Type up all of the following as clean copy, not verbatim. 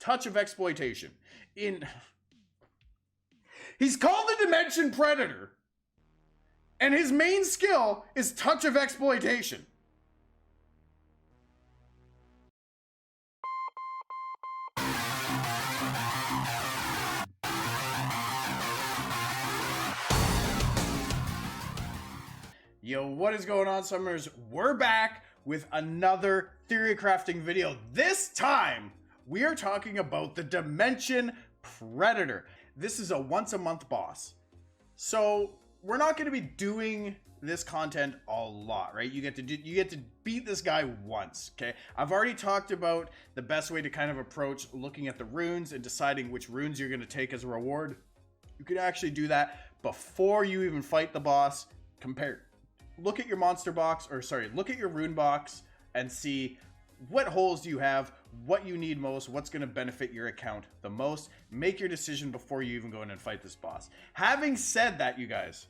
Touch of Exploitation. He's called the Dimension Predator, and his main skill is Touch of Exploitation. Yo, what is going on, Summoners? We're back with another theory crafting video. This time, we are talking about the Dimension Predator. This is a once-a-month boss. So, we're not going to be doing this content a lot, right? You get to beat this guy once, okay? I've already talked about the best way to kind of approach looking at the runes and deciding which runes you're going to take as a reward. You can actually do that before you even fight the boss. Look at your monster box, look at your rune box and see what holes do you have, what you need most, what's going to benefit your account the most. Make your decision before you even go in and fight this boss. Having said that, you guys,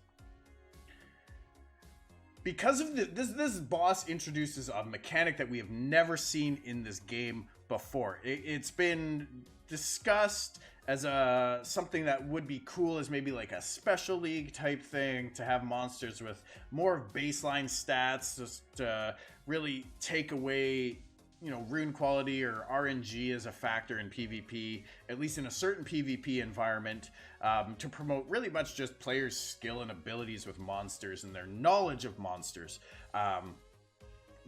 because of this boss introduces a mechanic that we have never seen in this game before. It's been discussed as something that would be cool as maybe like a special league type thing, to have monsters with more baseline stats, just to really take away, you know, rune quality or RNG as a factor in PvP, at least in a certain PvP environment, to promote really much just players' skill and abilities with monsters and their knowledge of monsters.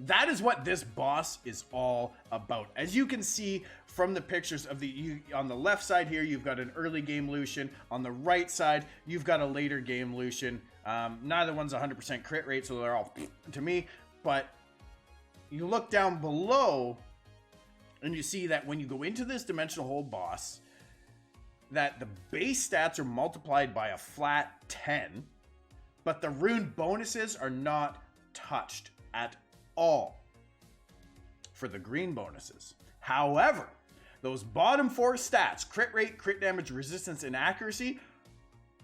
That is what this boss is all about. As you can see from the pictures of on the left side here, you've got an early game Lucian. On the right side, you've got a later game Lucian. Neither one's 100% crit rate, so they're all to me. But you look down below, and you see that when you go into this dimensional hole boss, that the base stats are multiplied by a flat 10, but the rune bonuses are not touched at all for the green bonuses. However, those bottom four stats, crit rate, crit damage, resistance, and accuracy,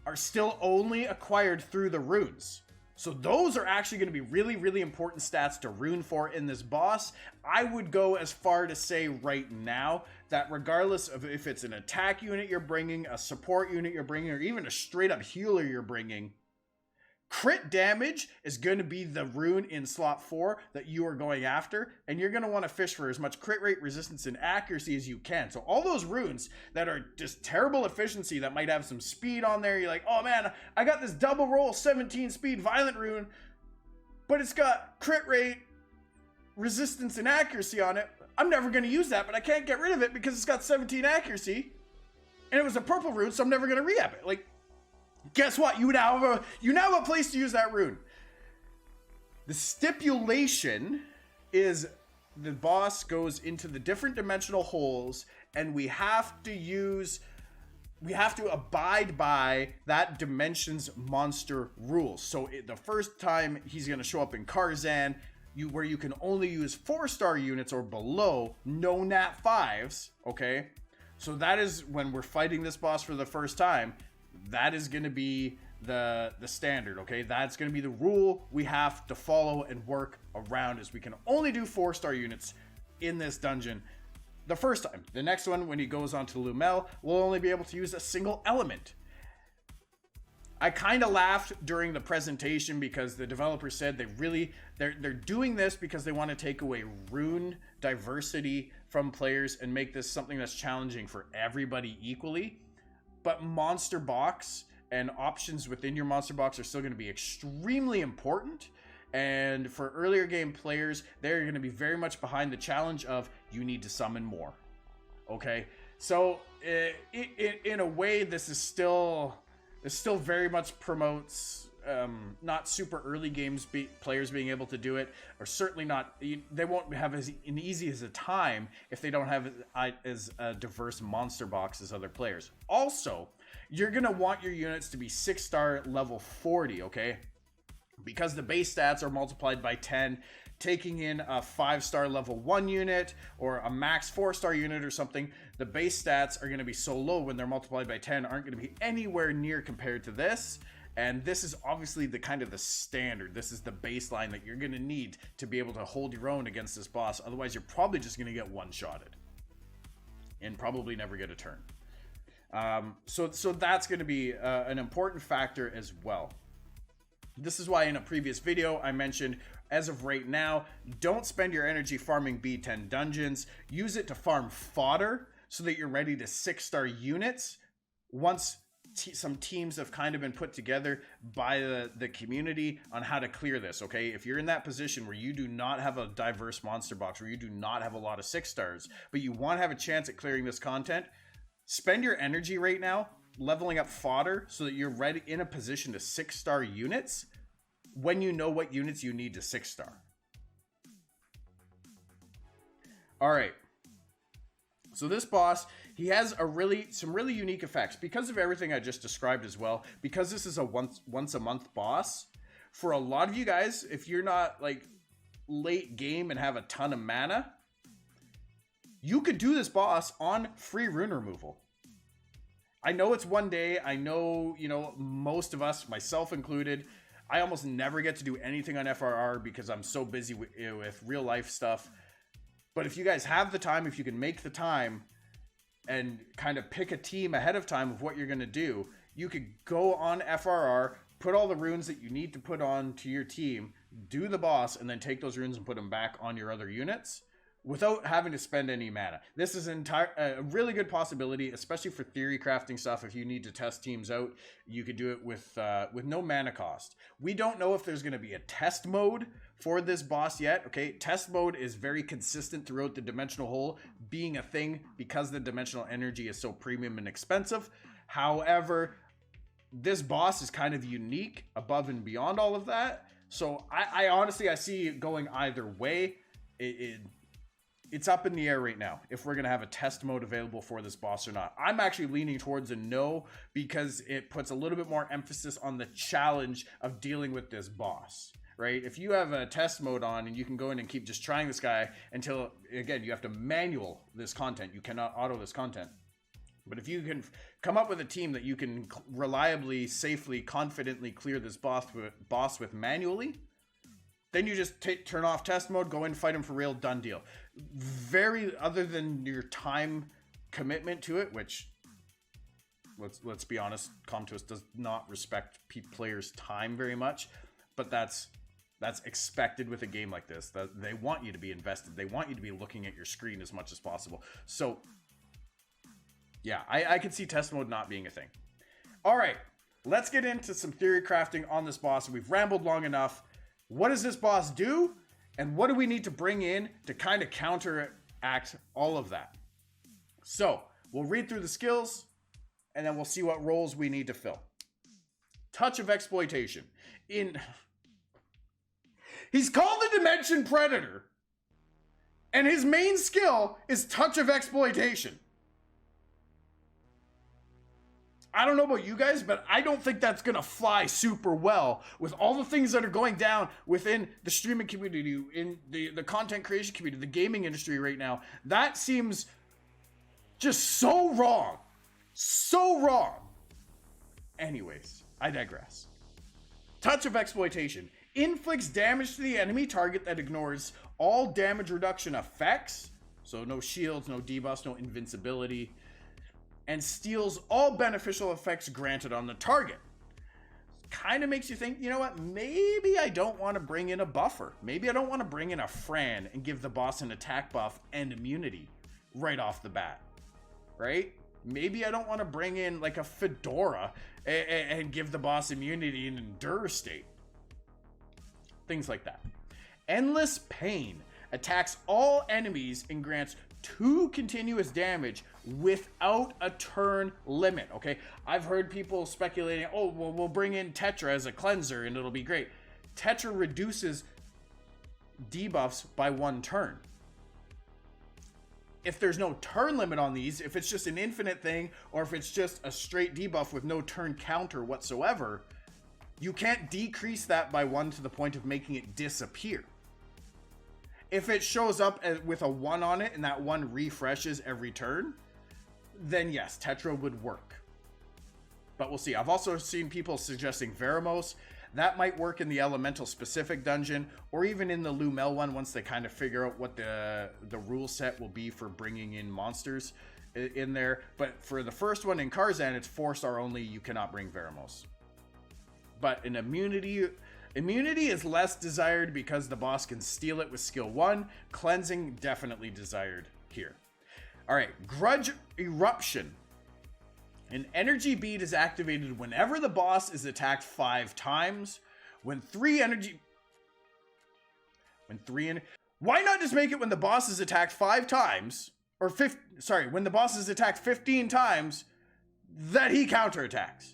are still only acquired through the runes. So those are actually going to be really, really important stats to rune for in this boss. I would go as far to say right now that regardless of if it's an attack unit you're bringing, a support unit you're bringing, or even a straight up healer you're bringing, crit damage is going to be the rune in slot 4 that you are going after, and you're going to want to fish for as much crit rate, resistance, and accuracy as you can. So all those runes that are just terrible efficiency that might have some speed on there, you're like, oh man, I got this double roll 17 speed violent rune, but it's got crit rate, resistance, and accuracy on it. I'm never going to use that, but I can't get rid of it because it's got 17 accuracy, and it was a purple rune, so I'm never going to re-up it. Like, guess what? You now have a place to use that rune. The stipulation is the boss goes into the different dimensional holes, and we have to abide by that dimension's monster rules. So the first time he's going to show up in KARZHAN, where you can only use 4-star units or below, no nat 5s, okay? So that is when we're fighting this boss for the first time. That is going to be the standard, okay? That's going to be the rule we have to follow and work around, is we can only do 4-star units in this dungeon the first time. The next one, when he goes on to Lumel, we'll only be able to use a single element. I kind of laughed during the presentation because the developer said they're doing this because they want to take away rune diversity from players and make this something that's challenging for everybody equally. But monster box and options within your monster box are still going to be extremely important. And for earlier game players, they're going to be very much behind the challenge of you need to summon more. Okay, so in a way, this still very much promotes not super early games players being able to do it, or certainly not. They won't have as easy as a time if they don't have as a diverse monster box as other players. Also, you're gonna want your units to be 6-star level 40, okay? Because the base stats are multiplied by 10. Taking in a 5-star level 1 unit or a max 4-star unit or something, the base stats are going to be so low when they're multiplied by 10, aren't going to be anywhere near compared to this. And this is obviously the kind of the standard. This is the baseline that you're going to need to be able to hold your own against this boss. Otherwise, you're probably just going to get one-shotted. and probably never get a turn. So that's going to be an important factor as well. This is why in a previous video I mentioned, as of right now, don't spend your energy farming B10 dungeons. Use it to farm fodder so that you're ready to 6-star units once some teams have kind of been put together by the community on how to clear this, okay? If you're in that position where you do not have a diverse monster box, where you do not have a lot of 6-stars, but you want to have a chance at clearing this content, spend your energy right now leveling up fodder so that you're ready in a position to 6-star units when you know what units you need to 6-star. All right. So this boss, he has some really unique effects because of everything I just described as well. Because this is a once a month boss, for a lot of you guys, if you're not like late game and have a ton of mana, you could do this boss on free rune removal. I know it's one day. I know, you know, most of us, myself included, I almost never get to do anything on FRR because I'm so busy with real life stuff. But if you guys have the time, if you can make the time and kind of pick a team ahead of time of what you're going to do, you could go on FRR, put all the runes that you need to put on to your team, do the boss, and then take those runes and put them back on your other units without having to spend any mana. This is a really good possibility, especially for theory crafting stuff. If you need to test teams out, you could do it with no mana cost. We don't know if there's going to be a test mode for this boss yet. Okay, test mode is very consistent throughout the dimensional hole being a thing because the dimensional energy is so premium and expensive. However, this boss is kind of unique above and beyond all of that. So I honestly, I see it going either way. It's up in the air right now if we're going to have a test mode available for this boss or not. I'm actually leaning towards a no because it puts a little bit more emphasis on the challenge of dealing with this boss, right? If you have a test mode on and you can go in and keep just trying this guy until, again, you have to manual this content. You cannot auto this content. But if you can come up with a team that you can reliably, safely, confidently clear this boss with manually, then you just turn off test mode, go in, fight him for real, done deal. Other than your time commitment to it, which let's be honest, Comtois does not respect players' time very much, but that's expected with a game like this. That they want you to be invested. They want you to be looking at your screen as much as possible. So yeah, I can see test mode not being a thing. All right, let's get into some theory crafting on this boss. We've rambled long enough. What does this boss do? And what do we need to bring in to kind of counteract all of that? So we'll read through the skills and then we'll see what roles we need to fill. Touch of Exploitation. He's called the Dimension Predator, and his main skill is Touch of Exploitation. I don't know about you guys, but I don't think that's going to fly super well with all the things that are going down within the streaming community, in the content creation community, the gaming industry right now. That seems just so wrong. So wrong. Anyways, I digress. Touch of Exploitation. Inflicts damage to the enemy target that ignores all damage reduction effects. So no shields, no debuffs, no invincibility. And steals all beneficial effects granted on the target. Kind of makes you think, you know what, maybe I don't want to bring in a buffer. Maybe I don't want to bring in a Fran and give the boss an attack buff and immunity right off the bat, right? Maybe I don't want to bring in like a Fedora and give the boss immunity and endure state. Things like that. Endless Pain attacks all enemies and grants 2 continuous damage without a turn limit. Okay, I've heard people speculating, oh, well, we'll bring in Tetra as a cleanser and it'll be great. Tetra reduces debuffs by 1 turn. If there's no turn limit on these, if it's just an infinite thing, or if it's just a straight debuff with no turn counter whatsoever, you can't decrease that by 1 to the point of making it disappear. If it shows up with a 1 on it and that 1 refreshes every turn, then yes, Tetra would work. But we'll see. I've also seen people suggesting Veramos. That might work in the elemental specific dungeon or even in the Lumel one once they kind of figure out what the rule set will be for bringing in monsters. in there. But for the first one in KARZHAN, it's 4-star only. You cannot bring Veramos. But an immunity is less desired because the boss can steal it with skill 1. Cleansing, definitely desired here. All right, Grudge Eruption. An energy bead is activated whenever the boss is attacked 5 times. Why not just make it when the boss is attacked 5 times, or when the boss is attacked 15 times, that he counterattacks,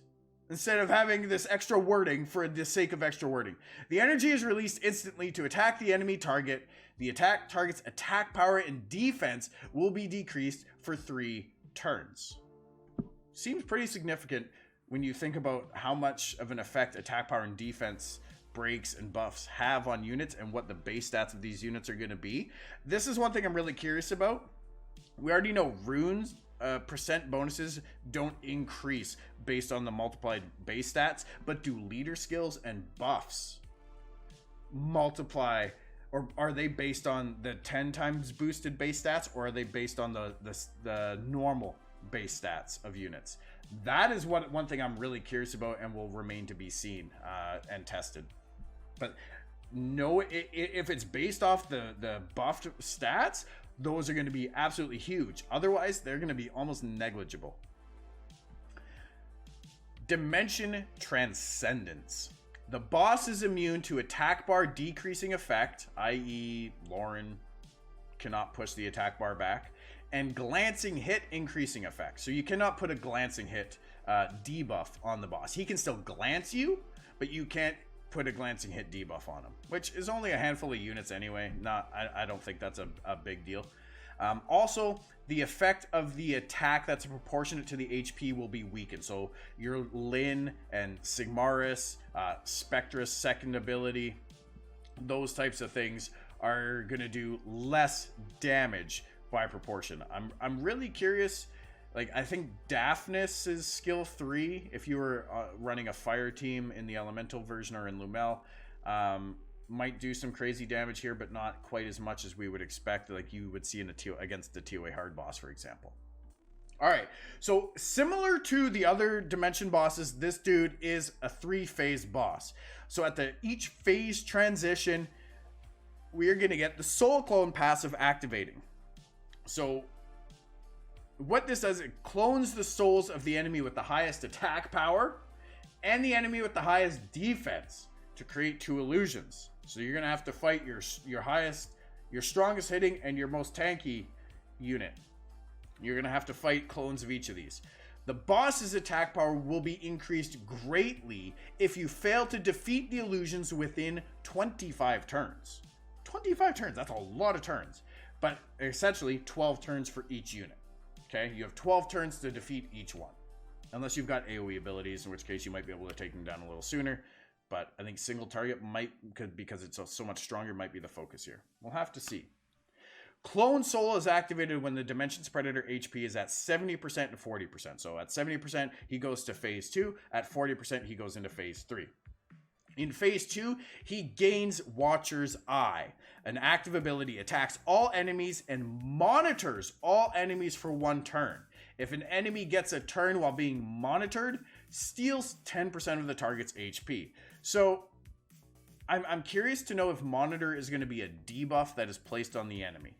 instead of having this extra wording for the sake of extra wording. The energy is released instantly to attack the enemy target. The attack target's attack power and defense will be decreased for 3 turns. Seems pretty significant when you think about how much of an effect attack power and defense breaks and buffs have on units and what the base stats of these units are going to be. This is one thing I'm really curious about. We already know runes percent bonuses don't increase based on the multiplied base stats, but do leader skills and buffs multiply, or are they based on the 10 times boosted base stats, or are they based on the normal base stats of units? That is one thing I'm really curious about and will remain to be seen and tested. But no, if it's based off the buffed stats, those are going to be absolutely huge. Otherwise, they're going to be almost negligible. Dimension Transcendence. The boss is immune to attack bar decreasing effect, i.e. Lauren cannot push the attack bar back, and glancing hit increasing effect. So you cannot put a glancing hit debuff on the boss. He can still glance you, but you can't put a glancing hit debuff on him, which is only a handful of units anyway. I don't think that's a big deal. Also, the effect of the attack that's proportionate to the HP will be weakened. So your Lyn and Sigmaris, Spectra's second ability, those types of things are going to do less damage by proportion. I'm really curious. Like, I think Daphnis is skill 3 if you were running a fire team in the elemental version or in Lumel. Might do some crazy damage here, but not quite as much as we would expect, like you would see in against the TOA hard boss, for example. All right, so similar to the other dimension bosses, this dude is a 3-phase boss. So at each phase transition, we are going to get the Soul Clone passive activating. So what this does, it clones the souls of the enemy with the highest attack power and the enemy with the highest defense to create 2 illusions. So you're going to have to fight your strongest hitting and your most tanky unit. You're going to have to fight clones of each of these. The boss's attack power will be increased greatly if you fail to defeat the illusions within 25 turns. 25 turns, that's a lot of turns. But essentially 12 turns for each unit. Okay, you have 12 turns to defeat each one. Unless you've got AoE abilities, in which case you might be able to take them down a little sooner. But I think single target might, because it's so much stronger, might be the focus here. We'll have to see. Clone Soul is activated when the Dimensions Predator HP is at 70% and 40%. So at 70%, he goes to phase 2. At 40%, he goes into phase 3. In phase 2, he gains Watcher's Eye. An active ability attacks all enemies and monitors all enemies for 1 turn. If an enemy gets a turn while being monitored, steals 10% of the target's HP. So I'm curious to know if Monitor is going to be a debuff that is placed on the enemy.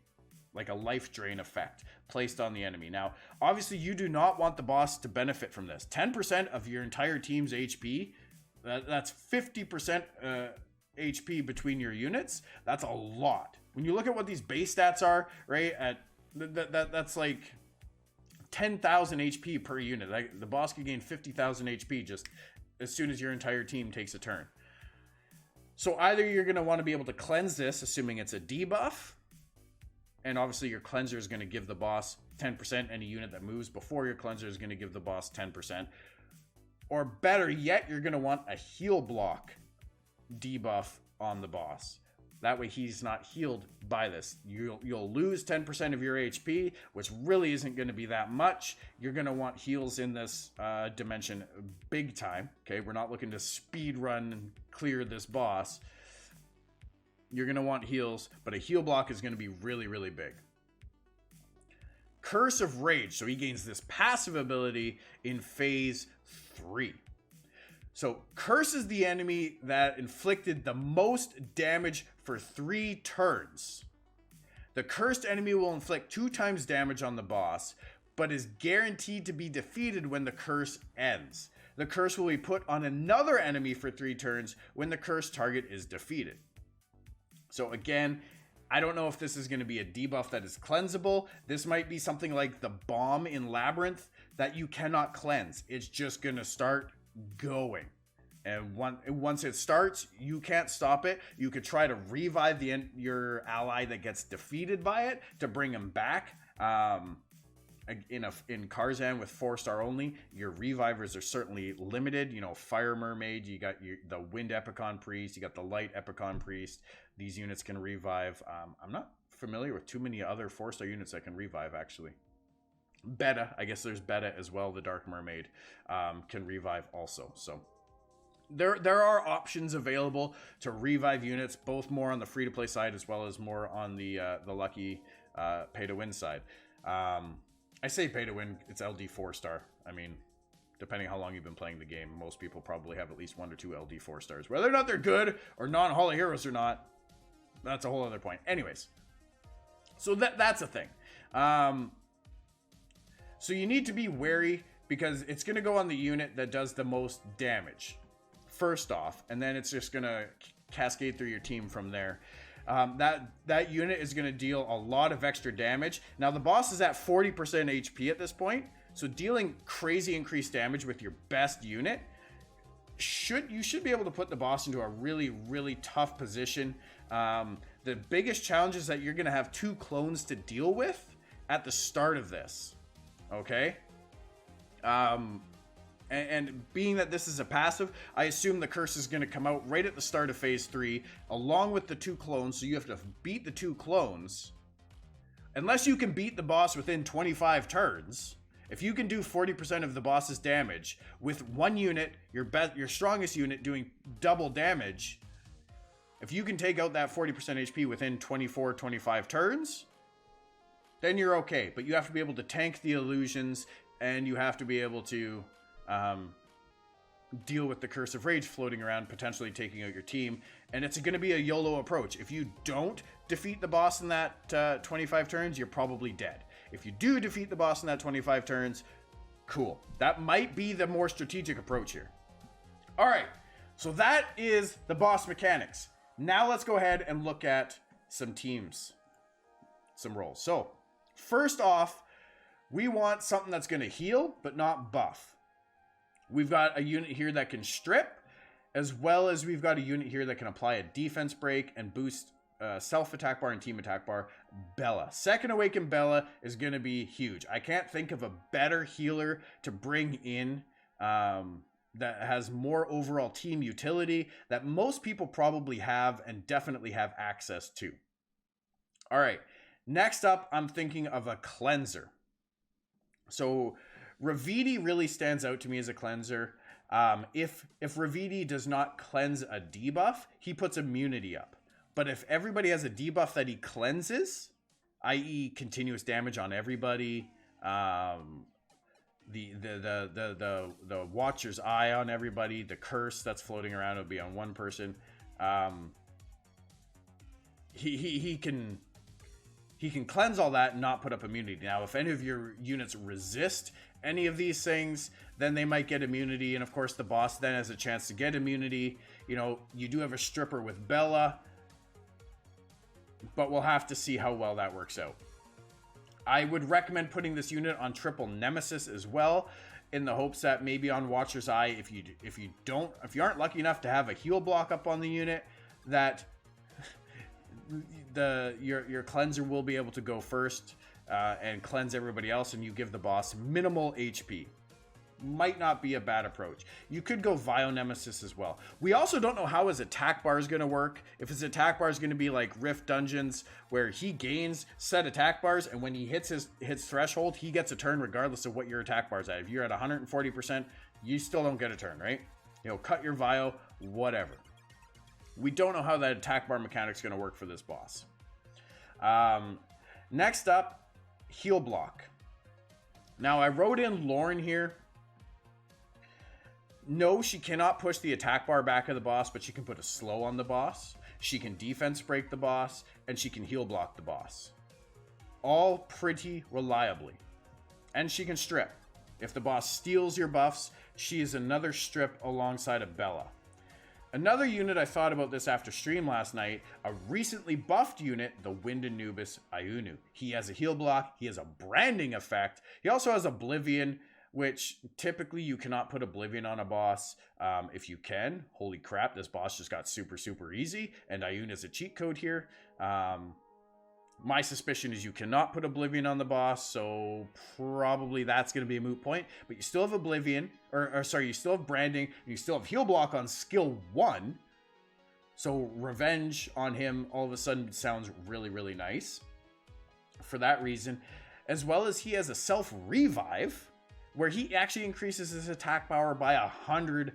Like a life drain effect placed on the enemy. Now, obviously, you do not want the boss to benefit from this. 10% of your entire team's HP, that's 50% HP between your units. That's a lot. When you look at what these base stats are, right, that's like 10,000 HP per unit. Like, the boss could gain 50,000 HP just as soon as your entire team takes a turn. So either you're going to want to be able to cleanse this, assuming it's a debuff, and obviously your cleanser is going to give the boss 10%. Any unit that moves before your cleanser is going to give the boss 10%. Or better yet, you're going to want a heal block debuff on the boss. That way he's not healed by this. You'll lose 10% of your HP, which really isn't going to be that much. You're going to want heals in this dimension big time. Okay, we're not looking to speed run and clear this boss. You're going to want heals, but a heal block is going to be really, really big. Curse of Rage. So he gains this passive ability in phase 3. So Curse is the enemy that inflicted the most damage for 3 turns. The cursed enemy will inflict 2 times damage on the boss, but is guaranteed to be defeated when the curse ends. The curse will be put on another enemy for 3 turns when the cursed target is defeated. So again, I don't know if this is going to be a debuff that is cleansable. This might be something like the bomb in Labyrinth that you cannot cleanse. It's just going to start going. And once it starts, you can't stop it. You could try to revive your ally that gets defeated by it to bring him back. In KARZHAN with 4-star only, your revivers are certainly limited. You know, Fire Mermaid, you got the Wind Epicon Priest, you got the Light Epicon Priest. These units can revive. I'm not familiar with too many other 4-star units that can revive, actually. Beta, I guess there's Beta as well. The Dark Mermaid can revive also. So there are options available to revive units, both more on the free-to-play side as well as more on the lucky pay-to-win side. I say pay-to-win, it's LD 4-star. I mean, depending how long you've been playing the game, most people probably have at least 1 or 2 LD 4-stars. Whether or not they're good or non-Hall of Heroes or not, that's a whole other point. Anyways, so that's a thing. So you need to be wary because it's going to go on the unit that does the most damage first off, and then it's just going to cascade through your team from there. That unit is going to deal a lot of extra damage. Now the boss is at 40% HP at this point, so dealing crazy increased damage with your best unit you should be able to put the boss into a really, really tough position. The biggest challenge is that you're going to have 2 clones to deal with at the start of this. Okay? And being that this is a passive, I assume the curse is going to come out right at the start of phase 3, along with the 2 clones. So you have to beat the 2 clones. Unless you can beat the boss within 25 turns. If you can do 40% of the boss's damage with 1 unit, your strongest unit doing double damage, if you can take out that 40% HP within 24, 25 turns, then you're okay. But you have to be able to tank the illusions, and you have to be able to deal with the Curse of Rage floating around, potentially taking out your team. And it's going to be a YOLO approach. If you don't defeat the boss in that 25 turns, you're probably dead. If you do defeat the boss in that 25 turns, cool. That might be the more strategic approach here. All right, so that is the boss mechanics. Now let's go ahead and look at some teams, some roles. So first off, we want something that's going to heal, but not buff. We've got a unit here that can strip, as well as we've got a unit here that can apply a defense break and boost self-attack bar and team attack bar. Bella. Second Awakened Bella is going to be huge. I can't think of a better healer to bring in that has more overall team utility that most people probably have and definitely have access to. All right. Next up, I'm thinking of a cleanser. So Ravidi really stands out to me as a cleanser. If Ravidi does not cleanse a debuff, he puts immunity up. But if everybody has a debuff that he cleanses, i.e. continuous damage on everybody, the Watcher's Eye on everybody, the curse that's floating around will be on one person, he can cleanse all that and not put up immunity. Now, if any of your units resist any of these things, then they might get immunity. And of course, the boss then has a chance to get immunity. You know, you do have a stripper with Bella, but we'll have to see how well that works out. I would recommend putting this unit on triple Nemesis as well, in the hopes that maybe on Watcher's Eye, if you aren't lucky enough to have a heal block up on the unit, that your cleanser will be able to go first and cleanse everybody else, and you give the boss minimal HP. Might not be a bad approach. You could go Vile Nemesis as well. We also don't know how his attack bar is going to work. If his attack bar is going to be like Rift Dungeons, where he gains set attack bars, and when he hits his threshold, he gets a turn regardless of what your attack bar is at. If you're at 140%, you still don't get a turn, right? You know, cut your Vile, whatever. We don't know how that attack bar mechanic is going to work for this boss. Next up, heal block. Now, I wrote in Lauren here. No, she cannot push the attack bar back of the boss, but she can put a slow on the boss. She can defense break the boss, and she can heal block the boss. All pretty reliably. And she can strip. If the boss steals your buffs, she is another strip alongside of Bella. Another unit I thought about this after stream last night, a recently buffed unit, the Wind Anubis Ayunu. He has a heal block, he has a branding effect, he also has Oblivion, which typically you cannot put Oblivion on a boss. If you can, holy crap, this boss just got super, super easy, and Ayunu is a cheat code here. My suspicion is you cannot put Oblivion on the boss, so probably that's going to be a moot point. But you still have Oblivion, or sorry, you still have Branding, and you still have Heal Block on skill 1. So Revenge on him all of a sudden sounds really, really nice for that reason. As well as he has a Self-Revive, where he actually increases his attack power by 100%.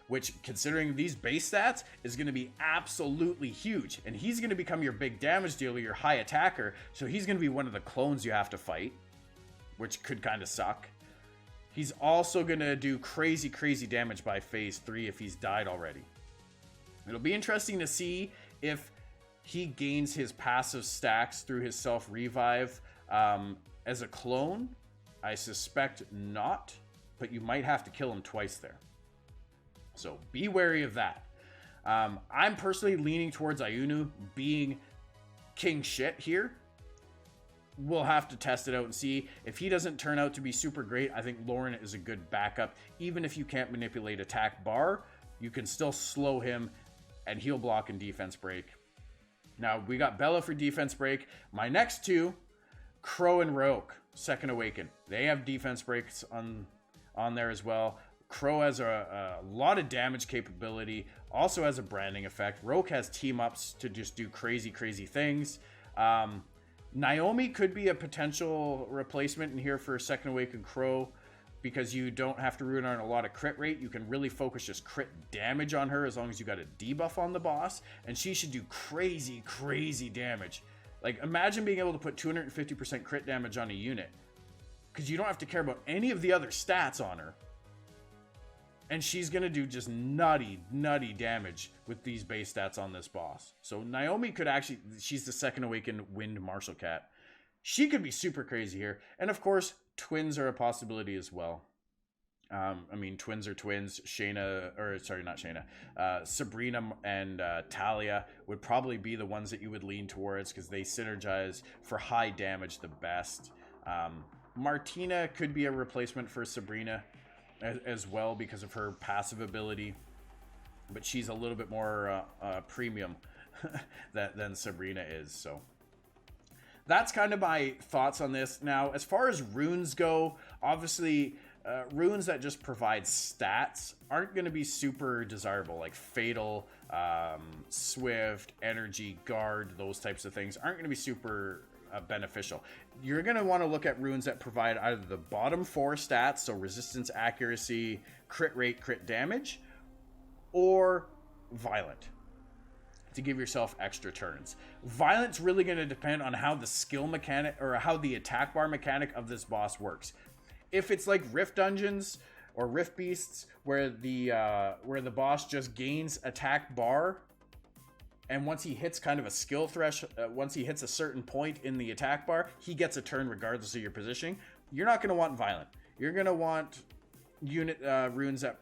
Which, considering these base stats, is going to be absolutely huge. And he's going to become your big damage dealer, your high attacker. So he's going to be one of the clones you have to fight, which could kind of suck. He's also going to do crazy, crazy damage by phase 3 if he's died already. It'll be interesting to see if he gains his passive stacks through his self-revive as a clone. I suspect not, but you might have to kill him twice there. So be wary of that. I'm personally leaning towards Ayunu being king shit here. We'll have to test it out and see. If he doesn't turn out to be super great, I think Lauren is a good backup. Even if you can't manipulate attack bar, you can still slow him and heal block and defense break. Now, we got Bella for defense break. My next two, Crow and Roke, Second Awaken. They have defense breaks on there as well. Crow has a lot of damage capability, also has a branding effect. Roke has team ups to just do crazy, crazy things. Naomi could be a potential replacement in here for Second Awaken Crow because you don't have to rune on a lot of crit rate. You can really focus just crit damage on her as long as you got a debuff on the boss, and she should do crazy, crazy damage. Like, imagine being able to put 250% crit damage on a unit because you don't have to care about any of the other stats on her. And she's going to do just nutty, nutty damage with these base stats on this boss. So Naomi could actually, she's the Second Awakened Wind Martial Cat. She could be super crazy here. And of course, twins are a possibility as well. I mean, twins are twins. Shayna, or sorry, not Shayna. Sabrina and Talia would probably be the ones that you would lean towards because they synergize for high damage the best. Martina could be a replacement for Sabrina as well because of her passive ability, but she's a little bit more premium than Sabrina is. So that's kind of my thoughts on this. Now, as far as runes go, obviously runes that just provide stats aren't going to be super desirable, like Fatal, Swift, Energy, Guard, those types of things aren't going to be super beneficial. You're going to want to look at runes that provide either the bottom 4 stats, so resistance, accuracy, crit rate, crit damage, or violent to give yourself extra turns. Violent's really going to depend on how the skill mechanic or how the attack bar mechanic of this boss works. If it's like Rift Dungeons or Rift Beasts where the boss just gains attack bar, and once he hits kind of a skill threshold, once he hits a certain point in the attack bar, he gets a turn regardless of your positioning. You're not going to want violent. You're going to want unit runes that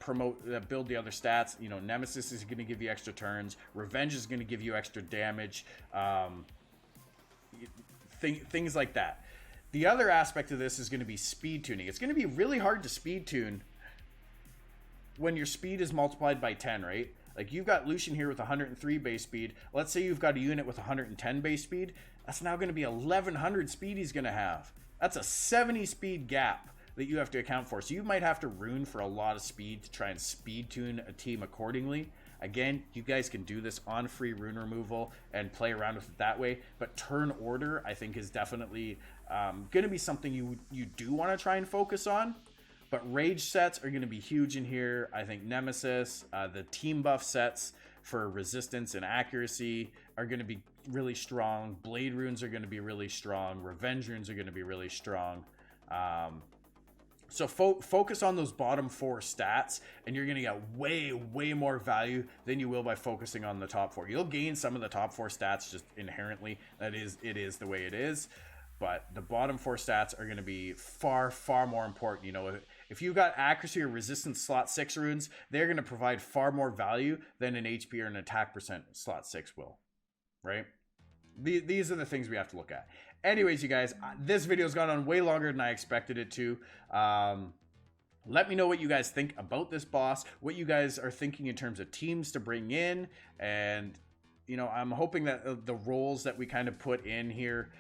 build the other stats. You know, Nemesis is going to give you extra turns. Revenge is going to give you extra damage. Things like that. The other aspect of this is going to be speed tuning. It's going to be really hard to speed tune when your speed is multiplied by 10, right? Like, you've got Lucian here with 103 base speed. Let's say you've got a unit with 110 base speed. That's now going to be 1100 speed he's going to have. That's a 70 speed gap that you have to account for. So you might have to rune for a lot of speed to try and speed tune a team accordingly. Again, you guys can do this on free rune removal and play around with it that way. But turn order, I think, is definitely going to be something you do want to try and focus on. But rage sets are going to be huge in here. I think Nemesis, the team buff sets for resistance and accuracy are going to be really strong. Blade runes are going to be really strong. Revenge runes are going to be really strong. So focus on those bottom 4 stats, and you're going to get way more value than you will by focusing on the top 4. You'll gain some of the top 4 stats just inherently. It is the way it is. But the bottom 4 stats are going to be far more important. You know, if you've got accuracy or resistance slot 6 runes, they're going to provide far more value than an HP or an attack percent slot 6 will, right? These are the things we have to look at. Anyways, you guys, this video's gone on way longer than I expected it to. Let me know what you guys think about this boss, what you guys are thinking in terms of teams to bring in, and you know, I'm hoping that the roles that we kind of put in here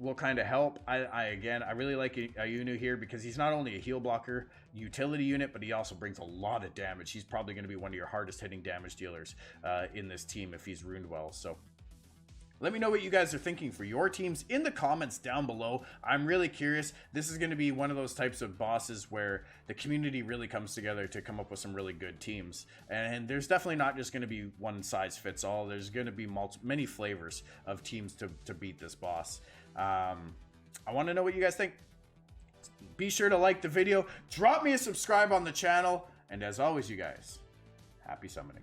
will kind of help. I really like Ayunu here because he's not only a heal blocker utility unit, but he also brings a lot of damage. He's probably going to be one of your hardest hitting damage dealers in this team if he's runed well. So let me know what you guys are thinking for your teams in the comments down below. I'm really curious. This is going to be one of those types of bosses where the community really comes together to come up with some really good teams. And there's definitely not just going to be one size fits all. There's going to be many flavors of teams to beat this boss. I want to know what you guys think. Be sure to like the video. Drop me a subscribe on the channel. And as always, you guys, happy summoning.